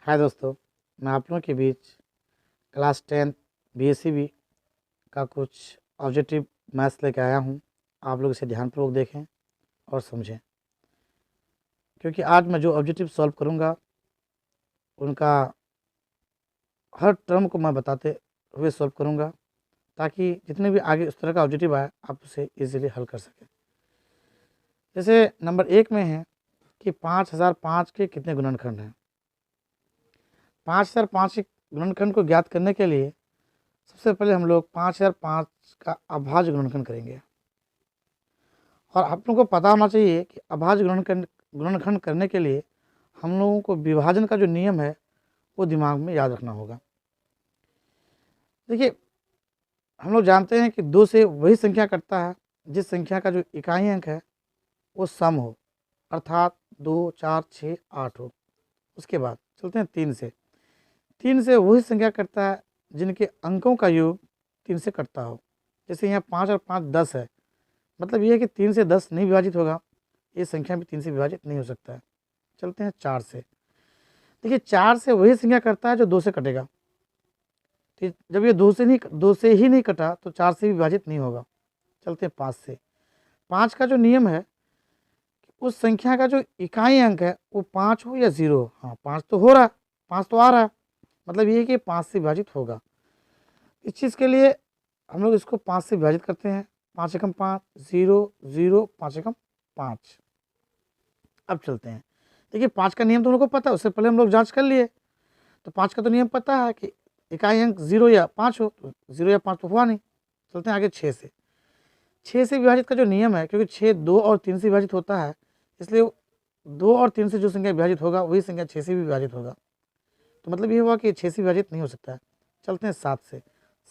हाय दोस्तों, मैं आप लोगों के बीच क्लास 10 बीएससीबी का कुछ ऑब्जेक्टिव मैथ्स लेके आया हूँ। आप लोग इसे ध्यानपूर्वक देखें और समझें, क्योंकि आज मैं जो ऑब्जेक्टिव सॉल्व करूँगा उनका हर टर्म को मैं बताते हुए सॉल्व करूँगा, ताकि जितने भी आगे उस तरह का ऑब्जेक्टिव आए आप उसे इजीली हल कर सकें। जैसे नंबर 1 में है कि 5005 के कितने गुणनखंड हैं। 5005 के गुणनखंड को ज्ञात करने के लिए सबसे पहले हम लोग 5005 का अभाज्य गुणनखंड करेंगे। और आप लोगों को पता होना चाहिए कि अभाज्य गुणनखंड करने के लिए हम लोगों को विभाजन का जो नियम है वो दिमाग में याद रखना होगा। देखिए, हम लोग जानते हैं कि 2 से वही संख्या कटता है जिस संख्या का जो इकाई अंक है वो सम हो, अर्थात 2, 4, 6, 8 हो। उसके बाद चलते हैं 3 से वही संख्या कटता है जिनके अंकों का योग 3 से कटता हो। जैसे यहाँ 5 और 5 10 है, मतलब ये है कि 3 से 10 नहीं विभाजित होगा, ये संख्या भी 3 से विभाजित नहीं हो सकता है। चलते हैं 4 से। देखिए, 4 से वही संख्या कटता है जो 2 से कटेगा। तो जब ये 2 से ही नहीं कटा तो 4 से भी विभाजित नहीं होगा। चलते हैं 5 से। 5 का जो नियम है कि उस संख्या का जो इकाई अंक है वो 5 हो या 0 हो। हाँ, 5 तो हो रहा है, 5 तो आ रहा है, मतलब ये है कि 5 से विभाजित होगा। इस चीज़ के लिए हम लोग इसको 5 से विभाजित करते हैं। 5 एकम 5, 0, 0, 5 एकम 5। अब चलते हैं। देखिए, 5 का नियम तो हम लोग को पता है, उससे पहले हम लोग जांच कर लिए। तो 5 का तो नियम पता है कि इकाई अंक 0 या 5 हो, तो 0 या 5 तो हुआ नहीं। चलते हैं आगे 6 से। 6 से विभाजित का जो नियम है, क्योंकि 6 2 और 3 से विभाजित होता है, इसलिए 2 और 3 से जो संख्या विभाजित होगा वही संख्या 6 से भी विभाजित होगा। तो मतलब ये हुआ कि 6 से विभाजित नहीं हो सकता है। चलते हैं 7 से।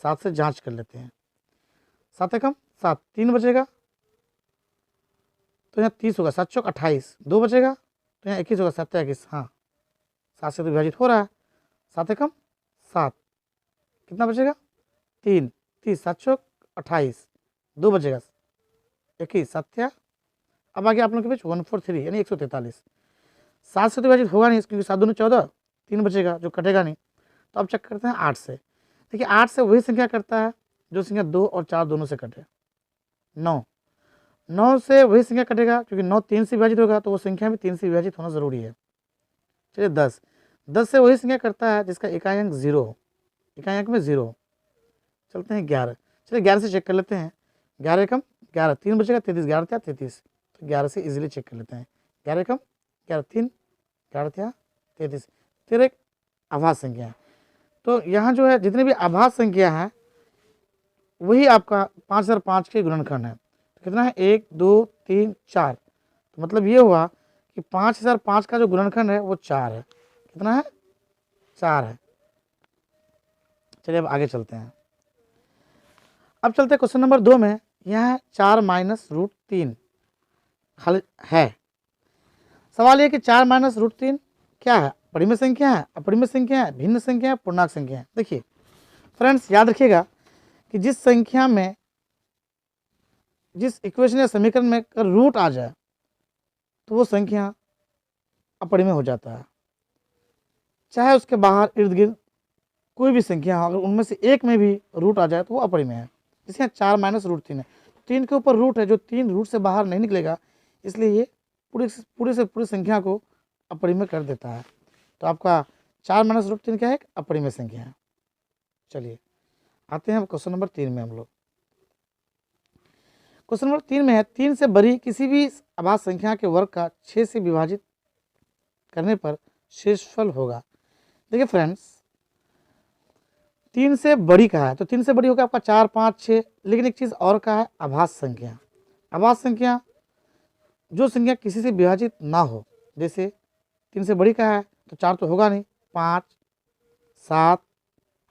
7 से जांच कर लेते हैं। 7 एकम 7, 3 बचेगा तो यहाँ 30 होगा, 7 चौक 28, 2 बचेगा तो यहाँ 21 होगा, 7 21। हाँ, 7 से तो विभाजित हो रहा है। 7 एकम 7, कितना बचेगा 3, 30, 7 चौक 28, 2 बचेगा 21, 7 अब आगे आप लोग के बीच 143 यानी 143। 7 से तो विभाजित होगा नहीं, क्योंकि 7 दूनी 14, 3 बचेगा जो कटेगा नहीं। तो अब चेक करते हैं 8 से। देखिए, 8 से वही संख्या करता है जो संख्या 2 और 4 दोनों से कटे। 9 से वही संख्या कटेगा, क्योंकि 9 3 से विभाजित होगा तो वो संख्या भी 3 से विभाजित होना ज़रूरी है। चलिए 10 से वही संख्या करता है जिसका इकाई अंक 0 हो, इकाई अंक में 0 हो। चलते हैं 11। चलिए 11 से चेक कर लेते हैं। 11 एकम 11, 3 बचेगा 33, 11 33। तो 11 से इजीली चेक कर लेते हैं। 11 एकम 11, 3, 11 33। फिर एक आभाज्य संख्या है, तो यहाँ जो है जितनी भी आभाज्य संख्या है वही आपका 5005 के गुणनखंड है। तो कितना है 1 2 3 4। तो मतलब ये हुआ कि 5005 का जो गुणनखंड है वो 4 है। कितना है 4 है। चलिए अब आगे चलते हैं। अब चलते हैं क्वेश्चन नंबर 2 में। यहाँ 4 माइनस रूट 3 हल है। सवाल ये कि 4 माइनस रूट 3 क्या है, परिमेय संख्या है, अपरिमेय संख्या है, भिन्न संख्या है, पूर्णांक संख्या है। देखिए फ्रेंड्स, याद रखिएगा कि जिस संख्या में, जिस इक्वेशन या समीकरण में रूट आ जाए तो वो संख्या अपरिमेय हो जाता है। चाहे उसके बाहर इर्द गिर्द कोई भी संख्या हो, अगर उनमें से एक में भी रूट आ जाए तो वो अपरिमेय है। जैसे यहाँ 4 माइनस रूट 3 है, 3 के ऊपर रूट है, जो 3 रूट से बाहर नहीं निकलेगा, इसलिए ये पूरी संख्या को अपरिमेय कर देता है। तो आपका 4 माइनस रूट 3 क्या है, एक अपरिमेय संख्या है। चलिए आते हैं क्वेश्चन नंबर 3 में। हम लोग क्वेश्चन नंबर 3 में है 3 से बड़ी किसी भी अभाज्य संख्या के वर्ग का 6 से विभाजित करने पर शेषफल होगा। देखिए फ्रेंड्स, 3 से बड़ी कहा है तो 3 से बड़ी होगा आपका 4 5 6, लेकिन एक चीज़ और कहा है अभाज्य संख्या। अभाज्य संख्या जो संख्या किसी से विभाजित ना हो, जैसे 3 से बड़ी कहा है तो 4 तो होगा नहीं, 5 7,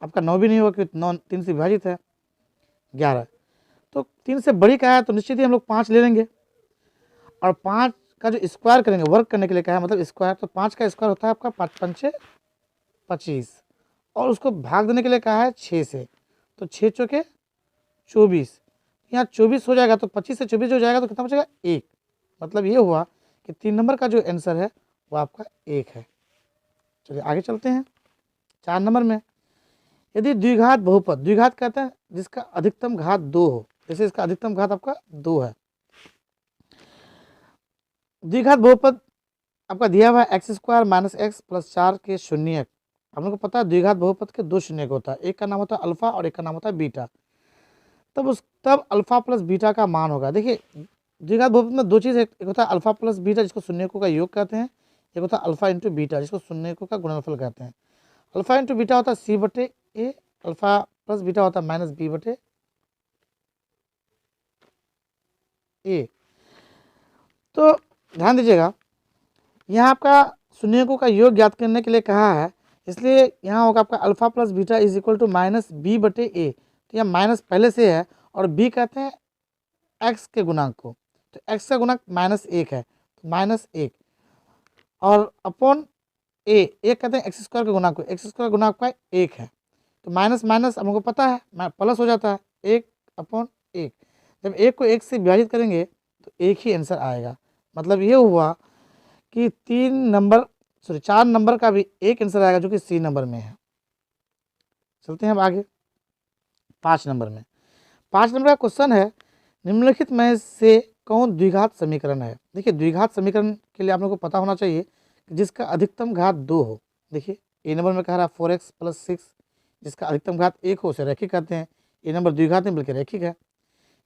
आपका 9 भी नहीं होगा क्योंकि 9 3 से विभाजित है, 11। तो 3 से बड़ी कहा है तो निश्चित ही हम लोग 5 ले लेंगे, और 5 का जो स्क्वायर करेंगे, वर्क करने के लिए कहा है, मतलब स्क्वायर, तो 5 का स्क्वायर होता है आपका 5 पंचे 25, और उसको भाग देने के लिए कहा है 6 से, तो 6 चौके 24, यहाँ 24 हो जाएगा, तो 25 से 24 हो जाएगा तो कितना बचेगा 1। मतलब ये हुआ कि 3 नंबर का जो आंसर है वो आपका 1 है। चलिए आगे चलते हैं 4 नंबर में। यदि द्विघात बहुपद, द्विघात कहते हैं जिसका अधिकतम घात 2 हो, जैसे इसका अधिकतम घात आपका 2 है। द्विघात बहुपद आपका दिया हुआ है x square minus x plus 4 के शून्यक। हम लोग को पता है द्विघात बहुपद के 2 शून्यक होता है, एक का नाम होता है अल्फा और एक का नाम होता है बीटा। तब अल्फा प्लस बीटा का मान होगा। देखिए द्विघात बहुपद में 2 चीज़, एक होता है अल्फा प्लस बीटा जिसको शून्यकों का योग कहते हैं, एक होता है अल्फा इंटू बीटा जिसको शून्यकों का गुणनफल कहते हैं। अल्फा इंटू बीटा होता है सी बटे ए, अल्फा प्लस बीटा होता है माइनस बी बटे ए। तो ध्यान दीजिएगा, यहाँ आपका शून्यकों का योग ज्ञात करने के लिए कहा है, इसलिए यहाँ होगा आपका alpha plus beta is equal to minus b बटे ए। तो यहाँ माइनस पहले से है और बी कहते हैं एक्स के गुणांक को, तो एक्स का गुणांक -1 है, तो -1 और अपॉन ए, एक कहते हैं एक्स स्क्वायर के गुणांक को, एक्स स्क्वायर गुणांक का 1 है, तो माइनस माइनस हमको पता है प्लस हो जाता है 1/1। जब 1 को 1 से विभाजित करेंगे तो एक ही आंसर आएगा। मतलब ये हुआ कि 4 नंबर का भी एक आंसर आएगा जो कि सी नंबर में है। चलते हैं अब आगे 5 नंबर में। 5 नंबर का क्वेश्चन है, निम्नलिखित में से कौन द्विघात समीकरण है। देखिए द्विघात समीकरण के लिए आप लोगों को पता होना चाहिए कि जिसका अधिकतम घात 2 हो। देखिए ए नंबर में कह रहा है 4x प्लस 6, जिसका अधिकतम घात 1 हो उसे रैखिक कहते हैं। ए नंबर द्विघात नहीं बल्कि रैखिक है।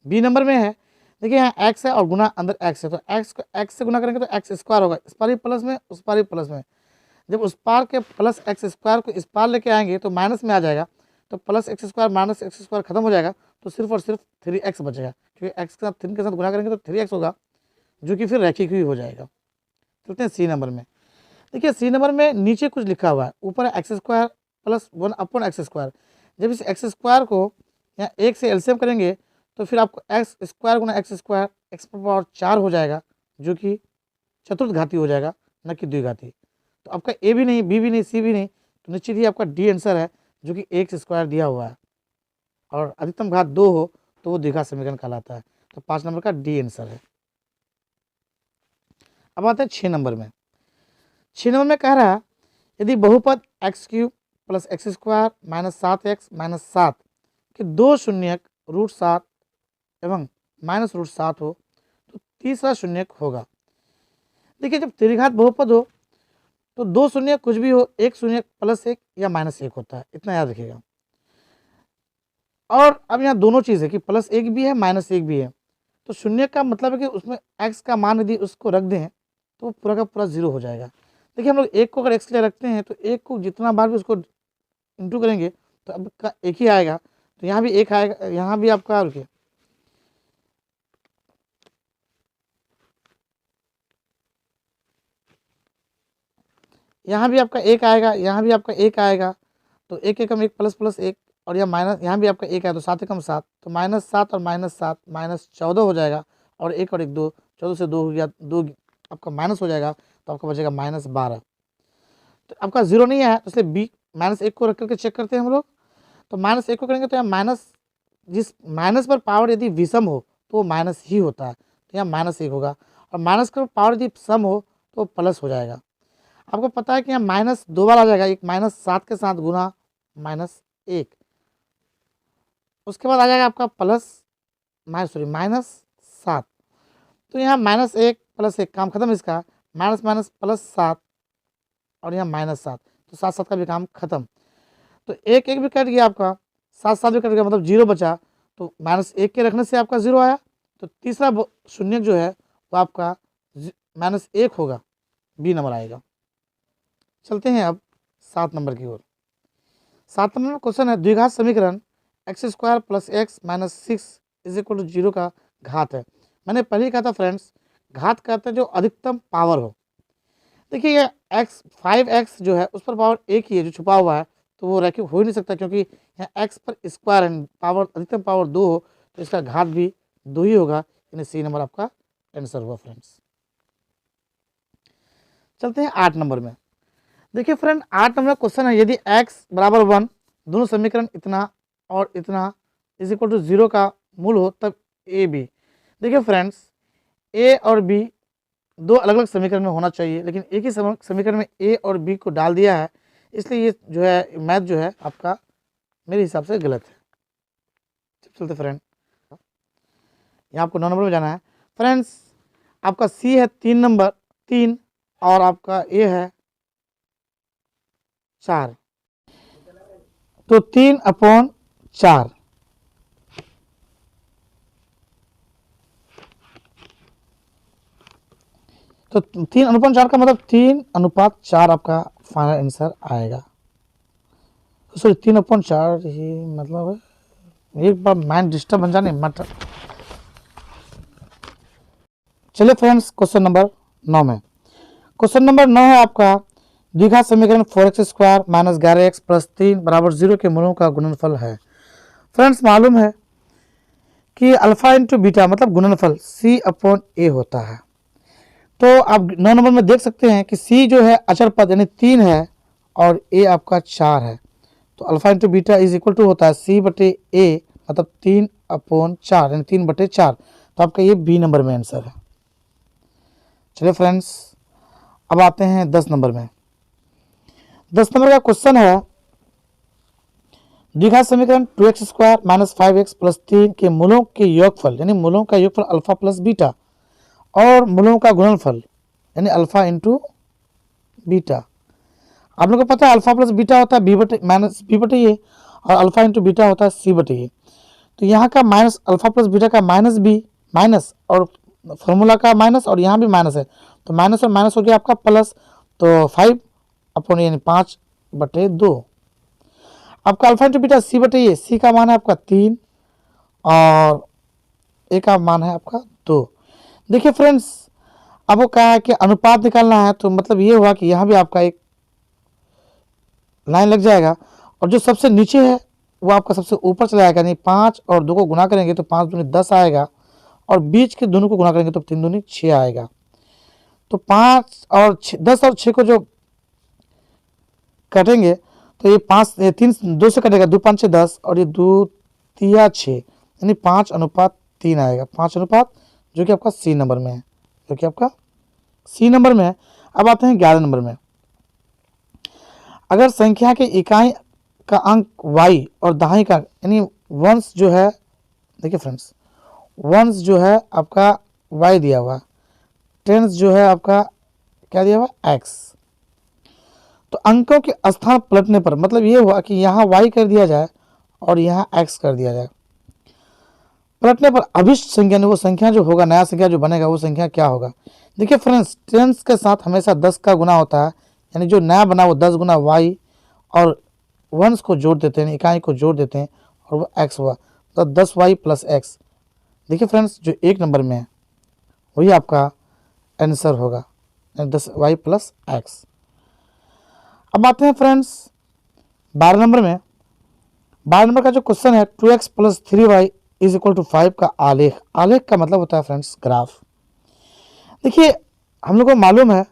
बी नंबर में है, देखिए यहाँ x है और गुना अंदर x है, तो x को x से गुना करेंगे तो एक्स स्क्वायर होगा, इस पार ही प्लस में उस पार ही प्लस में। जब उस पार के प्लस एक्स स्क्वायर को इस पार लेके आएंगे तो माइनस में आ जाएगा, तो plus x square minus x square खत्म हो जाएगा, तो सिर्फ और सिर्फ 3x बचेगा, क्योंकि x के साथ 3 के साथ गुना करेंगे तो 3x होगा, जो कि फिर रैखिक ही हो जाएगा। चलते हैं सी नंबर में। देखिए सी नंबर में नीचे कुछ लिखा हुआ है, ऊपर है x square plus 1 upon x square. जब इस एक्स स्क्वायर को यहाँ 1 से एलसीएम करेंगे तो फिर आपको एक्स स्क्वायर गुना एक्स स्क्वायर एक्स पावर 4 हो जाएगा, जो कि चतुर्थ घाती हो जाएगा, न कि द्विघाती। तो आपका ए भी नहीं, बी भी नहीं, सी भी नहीं, तो निश्चित ही आपका डी आंसर है, जो कि एक्स स्क्वायर दिया हुआ है और अधिकतम घात 2 हो तो वो द्विघात समीकरण कहलाता है। तो 5 नंबर का डी आंसर है। अब आते हैं 6 नंबर में। 6 नंबर में कह रहा है, यदि बहुपद x³ plus x square minus 7x minus 7 के 2 शून्यक √7 एवं माइनस √7 हो तो तीसरा शून्यक होगा। देखिए जब त्रिघात बहुपद हो तो 2 शून्यक कुछ भी हो, एक शून्यक +1 या -1 होता है, इतना याद रखिएगा। और अब यहाँ दोनों चीज़ है कि +1 भी है -1 भी है, तो शून्यक का मतलब है कि उसमें x का मान यदि उसको रख दें तो वो पूरा का पूरा 0 हो जाएगा। देखिए हम लोग 1 को अगर x के लिए रखते हैं तो 1 को जितना बार भी उसको इंटू करेंगे तो अब का 1 ही आएगा, तो यहाँ भी 1 आएगा, यहाँ भी आपका रुकिए यहाँ भी आपका 1 आएगा, यहाँ भी आपका 1 आएगा, तो 1 एकम 1 प्लस प्लस 1 और यहाँ माइनस, यहाँ भी आपका 1 आया तो 7 एकम 7, तो -7 और -7 -14 हो जाएगा, और 1 और 1 2, 14 से 2 हो गया, 2 आपका माइनस हो जाएगा, तो आपका बचेगा -12। तो आपका 0 नहीं आया, तो इसलिए बी -1 को रख करके चेक करते हैं हम लोग। तो -1 को करेंगे तो यहाँ माइनस, जिस माइनस पर पावर यदि विषम हो तो वो माइनस ही होता है, तो यहाँ -1 होगा, और माइनस का पावर यदि सम हो तो प्लस हो जाएगा। आपको पता है कि यहाँ माइनस 2 बार आ जाएगा, एक -7 के साथ गुना -1, उसके बाद आ जाएगा आपका -7, तो यहाँ -1 +1 काम खत्म इसका, माइनस माइनस +7 और यहाँ -7, तो 7 का भी काम खत्म। तो 1 1 भी कट गया आपका, 7 7 भी कट गया, मतलब 0 बचा, तो -1 के रखने से आपका 0 आया, तो तीसरा शून्य जो है वो आपका -1 होगा, बी नंबर आएगा। चलते हैं अब 7 नंबर की ओर। 7 नंबर में क्वेश्चन है, द्विघात समीकरण x² + x - 6 = 0 का घात है। मैंने पहले ही कहा था फ्रेंड्स, घात कहते हैं जो अधिकतम पावर हो। देखिए ये 5x जो है उस पर पावर 1 ही है जो छुपा हुआ है, तो वो रैखिक हो ही नहीं सकता, क्योंकि यहाँ x पर स्क्वायर है, पावर अधिकतम पावर 2 हो तो इसका घात भी 2 ही होगा, यानी सी नंबर आपका आंसर हुआ फ्रेंड्स। चलते हैं 8 नंबर में। देखिए फ्रेंड 8 नंबर क्वेश्चन है, यदि x = 1, दोनों समीकरण इतना और इतना = 0 का मूल हो तब a b। देखिए फ्रेंड्स a और b दो अलग अलग समीकरण में होना चाहिए, लेकिन एक ही समीकरण में a और b को डाल दिया है, इसलिए ये जो है मैथ जो है आपका मेरे हिसाब से गलत है। चलते फ्रेंड, यहाँ आपको 9 नंबर में जाना है फ्रेंड्स। आपका सी है 3 और आपका ए है 4, तो 3/4। तो 3/4 का मतलब 3/4 आपका फाइनल आंसर आएगा। तो सॉरी 3/4 ही मतलब है, एक बार माइंड डिस्टर्ब बन जाने मत। चलिए फ्रेंड्स, क्वेश्चन नंबर 9 में, क्वेश्चन नंबर 9 है आपका द्विघात समीकरण 4x² - 11x + 3 = 0 के मूलों का गुणनफल है। फ्रेंड्स, मालूम है कि अल्फा इंटू बीटा मतलब गुणनफल C/A होता है। तो आप 9 नंबर में देख सकते हैं कि C जो है अचर पद यानी 3 है और A आपका 4 है। तो alpha into beta is equal to होता है C/A मतलब 3/4 यानी 3/4। तो आपका ये बी नंबर में आंसर है। चलिए फ्रेंड्स, अब आते हैं 10 नंबर में। 10 नंबर का क्वेश्चन है द्विघात समीकरण 2x² - 5x + 3 के मूलों के योगफल यानी मूलों का योगफल अल्फा प्लस बीटा और मूलों का गुणनफल यानी अल्फा इंटू बीटा। आप लोगों को पता है अल्फा प्लस बीटा होता है b/a और अल्फा इंटू बीटा होता है c/a। तो यहाँ का माइनस अल्फा प्लस बीटा का -b माइनस और फॉर्मूला का माइनस और यहाँ भी माइनस है, तो माइनस और माइनस हो गया आपका प्लस, तो 5 यानी 5/2। आपका alpha into beta c/a, c का मान है आपका 3 और a का मान है आपका 2। देखिए फ्रेंड्स, आपको कहा है कि अनुपात निकालना है, तो मतलब ये हुआ कि यहाँ भी आपका एक लाइन लग जाएगा और जो सबसे नीचे है वो आपका सबसे ऊपर चला जाएगा, यानी 5 और 2 को गुना करेंगे तो 5 दूनी 10 आएगा और बीच के दोनों को गुना करेंगे तो 3 दूनी 6 आएगा। तो 5 और 10 और 6 को जो कटेंगे तो ये 3 2 से कटेगा, 2 5 6 10 और ये 2 3 6 यानी 5/3 आएगा। 5 जो कि आपका सी नंबर में है, जो कि आपका सी नंबर में है। अब आते हैं 11 नंबर में। अगर संख्या के इकाई का अंक y और दहाई का यानी वंश जो है, देखिए फ्रेंड्स, वंश जो है आपका y दिया हुआ, टेंस जो है आपका क्या दिया हुआ x। तो अंकों के स्थान पलटने पर मतलब ये हुआ कि यहाँ y कर दिया जाए और यहाँ x कर दिया जाए। पलटने पर अभिष्ट संख्या वो संख्या जो होगा, नया संख्या जो बनेगा वो संख्या क्या होगा। देखिए फ्रेंड्स, टेंस के साथ हमेशा 10 का गुना होता है, यानी जो नया बना वो 10 गुना y और वंश को जोड़ देते हैं, इकाई को जोड़ देते हैं और वो x हुआ, तो 10y + x। देखिए फ्रेंड्स, जो 1 नंबर में है वही आपका आंसर होगा, 10y + x। अब आते हैं फ्रेंड्स 12 नंबर में। 12 नंबर का जो क्वेश्चन है 2x + 3y = 5 का आलेख। आलेख का मतलब होता है फ्रेंड्स ग्राफ। देखिए, हम लोग को मालूम है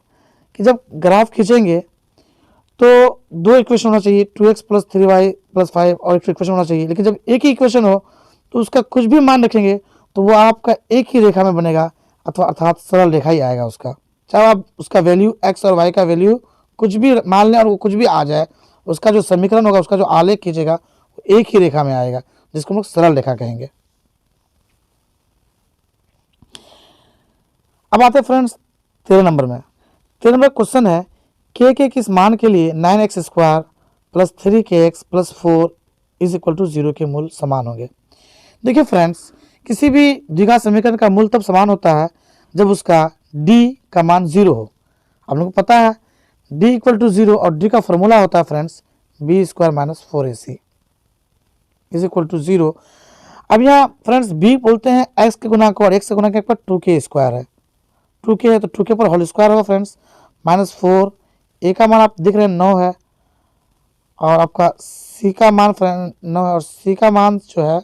कि जब ग्राफ खींचेंगे तो 2 इक्वेशन होना चाहिए, 2x + 3y + 5 और एक इक्वेशन होना चाहिए। लेकिन जब एक ही इक्वेशन हो तो उसका कुछ भी मान रखेंगे तो वो आपका एक ही रेखा में बनेगा, अथवा अर्थात सरल रेखा ही आएगा उसका। चाहे आप उसका वैल्यू x और y का वैल्यू कुछ भी मान लें और वो कुछ भी आ जाए, उसका जो समीकरण होगा, उसका जो आलेख खींचेगा वो एक ही रेखा में आएगा, जिसको हम लोग सरल रेखा कहेंगे। अब आते हैं फ्रेंड्स 13 नंबर में। 13 नंबर क्वेश्चन है k के किस मान के लिए 9x² + 3kx + 4 = 0 के मूल समान होंगे। देखिए फ्रेंड्स, किसी भी द्विघात समीकरण का मूल तब समान होता है जब उसका d का मान 0 हो। आप लोगों को पता है d = 0 और d का फॉर्मूला होता है फ्रेंड्स b² - 4ac = 0। अब यहाँ फ्रेंड्स b बोलते हैं x के गुना को और x के गुना के 2k² है, 2k है तो 2k पर होल स्क्वायर होगा फ्रेंड्स -4। a का मान आप देख रहे हैं 9 है और आपका c का मान 9 है और c का मान जो है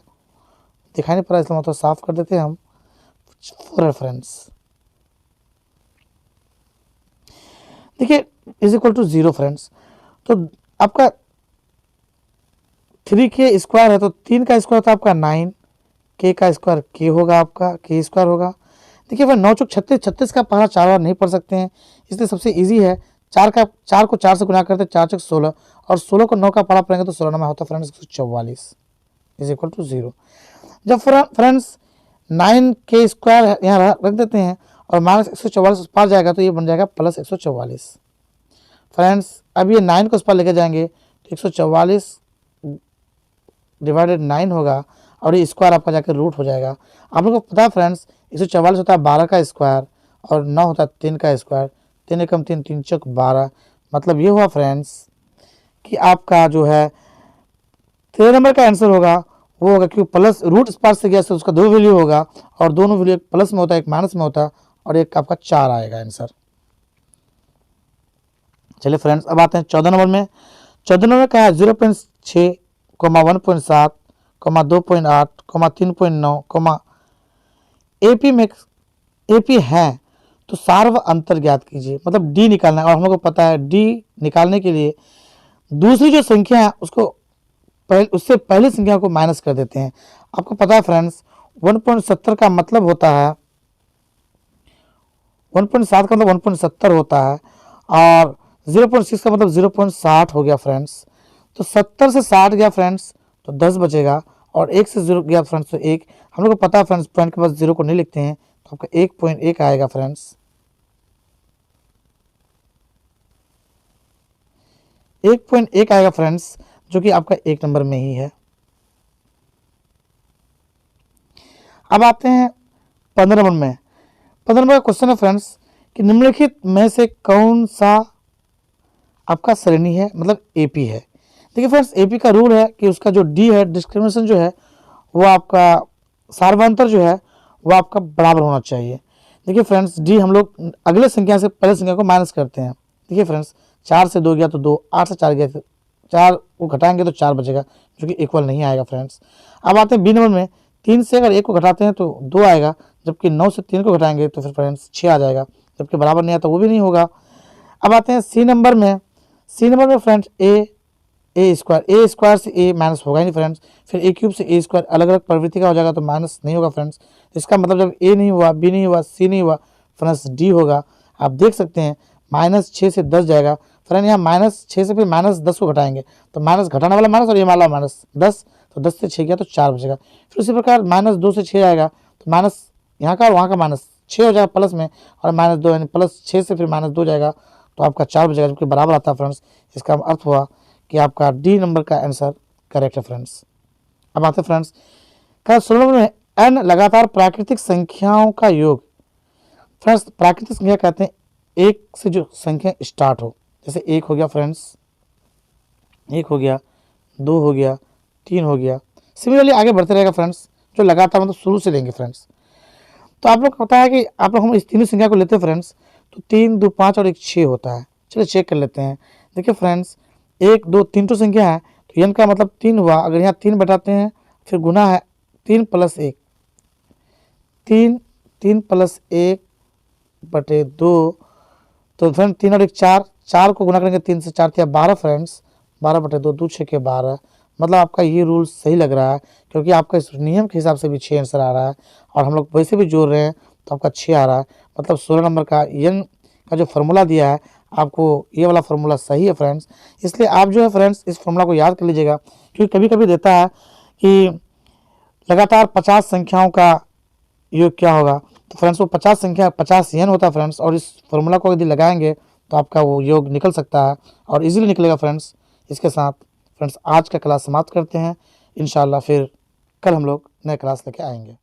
दिखाई नहीं पड़ा, इसलिए मतलब साफ कर देते हैं हम 4 है फ्रेंड्स। देखिए = 0 फ्रेंड्स। तो आपका 3k² है तो 3 का स्क्वायर होता है आपका 9, k का स्क्वायर k होगा, आपका k² होगा। देखिए फिर 9 × 36 का पहाड़ा 4 बार नहीं पढ़ सकते हैं, इसलिए सबसे इजी है चार को 4 से गुना करते 4 चौक 16 और 16 को 9 का पारा पड़ेंगे तो 16 नंबर होता है फ्रेंड्स 144 इज इक्वल टू 0। जब फ्रेंड्स 9 के स्क्वायर यहाँ रख देते हैं और माइनस 144 पार जाएगा तो ये बन जाएगा प्लस 144। फ्रेंड्स अब ये 9 को इस पार लेके जाएंगे तो 144 डिवाइडेड 9 होगा और ये स्क्वायर आपका जाकर रूट हो जाएगा। आप लोगों को पता है फ्रेंड्स 144 होता है 12 का स्क्वायर और 9 होता है 3 का स्क्वायर, 3 एकम 3 3 चौक 12। मतलब ये हुआ फ्रेंड्स कि आपका जो है 13 नंबर का आंसर होगा वो होगा क्योंकि प्लस रूट इस पार से गया तो उसका 2 वैल्यू होगा और दोनों वैल्यू एक प्लस में होता है एक माइनस में होता है और एक आपका 4 आएगा आंसर। चलिए फ्रेंड्स अब आते हैं 14 नंबर में। 14 नंबर का है 0.6, 1.7, 2.8, 3.9, एपी में एपी है तो सार्व अंतर ज्ञात कीजिए। मतलब डी निकालना है और हम लोग को पता है डी निकालने के लिए दूसरी जो संख्या है उसको उससे पहली संख्या को माइनस कर देते हैं। आपको पता है फ्रेंड्स 1.70 का मतलब होता है 1.7 का मतलब 1.70 होता है और 0.6 का मतलब 0.60 हो गया फ्रेंड्स। तो 70 से 60 गया फ्रेंड्स तो 10 बचेगा और 1 से 0 गया फ्रेंड्स तो 1। हम लोग को पता है फ्रेंड्स पॉइंट के पास 0 को नहीं लिखते हैं तो आपका 1.1 आएगा फ्रेंड्स। 1.1 आएगा फ्रेंड्स जो कि आपका 1 नंबर में ही है। अब आते हैं 15 नंबर में। 15 नंबर का क्वेश्चन है फ्रेंड्स कि निम्नलिखित में से कौन सा आपका श्रेणी है मतलब एपी है। देखिए फ्रेंड्स एपी का रूल है कि उसका जो डी है डिस्क्रिमिनेशन जो है वो आपका सार्वंतर जो है वो आपका बराबर होना चाहिए। देखिए फ्रेंड्स डी हम लोग अगले संख्या से पहले संख्या को माइनस करते हैं। देखिए फ्रेंड्स 4 से 2 गया तो 2, 8 से 4 गया तो 4 को घटाएंगे तो 4 बचेगा जो कि इक्वल नहीं आएगा फ्रेंड्स। अब आते हैं बी नंबर में। 3 से अगर 1 को घटाते हैं तो 2 आएगा जबकि 9 से 3 को घटाएंगे तो फिर फ्रेंड्स 6 आ जाएगा जबकि बराबर नहीं आता वो भी नहीं होगा। अब आते हैं सी नंबर में। सी नंबर में फ्रेंड्स ए स्क्वायर से ए माइनस होगा ही नहीं फ्रेंड्स। फिर ए क्यूब से ए स्क्वायर अलग अलग प्रवृत्ति का हो जाएगा तो माइनस नहीं होगा फ्रेंड्स। इसका मतलब जब ए नहीं हुआ बी नहीं हुआ सी नहीं हुआ फ्रेंड्स डी होगा। आप देख सकते हैं -6 से 10 जाएगा फ्रेंड। यहाँ -6 से फिर -10 को घटाएंगे तो माइनस घटाने वाला माइनस और ये वाला -10 तो 10 से 6 गया तो 4 बचेगा। फिर उसी प्रकार -2 से 6 आएगा तो माइनस यहाँ का और वहाँ का -6 हो जाएगा प्लस में और -2 यानी +6 से फिर -2 जाएगा तो आपका 4 बचेगा जबकि बराबर आता है फ्रेंड्स। इसका अर्थ हुआ कि आपका डी नंबर का आंसर करेक्ट है फ्रेंड्स। अब आते हैं फ्रेंड्स का 16 नंबर में n लगातार प्राकृतिक संख्याओं का योग। फ्रेंड्स प्राकृतिक संख्या कहते हैं एक से जो संख्या स्टार्ट हो, जैसे 1 हो गया फ्रेंड्स, 1 हो गया, 2 हो गया, 3 हो गया, सिमिलरली आगे बढ़ते रहेगा फ्रेंड्स जो लगातार मतलब शुरू से लेंगे फ्रेंड्स। तो आप लोग को पता है कि आप लोग हम इस तीनों संख्या को लेते हैं फ्रेंड्स तो 3, 2, 5 और 1, 6 होता है। चलिए चेक कर लेते हैं। देखिए फ्रेंड्स 1, 2, 3 तो संख्या है तो n का मतलब 3 हुआ। अगर यहाँ 3 बैठाते हैं फिर गुना है 3 + 1, 3 + 1 बटे 2 तो फ्रेंड 3 और 1 4, 4 को गुना करेंगे 3 से 4 या 12 फ्रेंड्स, 12 बटे 2, 2 6 के 12। मतलब आपका ये रूल सही लग रहा है क्योंकि आपका इस नियम के हिसाब से भी 6 आंसर आ रहा है और हम लोग वैसे भी जोड़ रहे हैं तो आपका 6 आ रहा है। मतलब 16 नंबर का n का जो फार्मूला दिया है आपको ये वाला फार्मूला सही है फ्रेंड्स। इसलिए आप जो है फ्रेंड्स इस फार्मूला को याद कर लीजिएगा क्योंकि कभी कभी देता है कि लगातार 50 संख्याओं का योग क्या होगा तो फ्रेंड्स वो 50 संख्या 50 n होता है फ्रेंड्स और इस फार्मूला को यदि लगाएंगे तो आपका वो योग निकल सकता है और इजीली निकलेगा फ्रेंड्स। इसके साथ फ्रेंड्स आज का क्लास समाप्त करते हैं। इंशाल्लाह फिर कल हम लोग नए क्लास लेके आएंगे।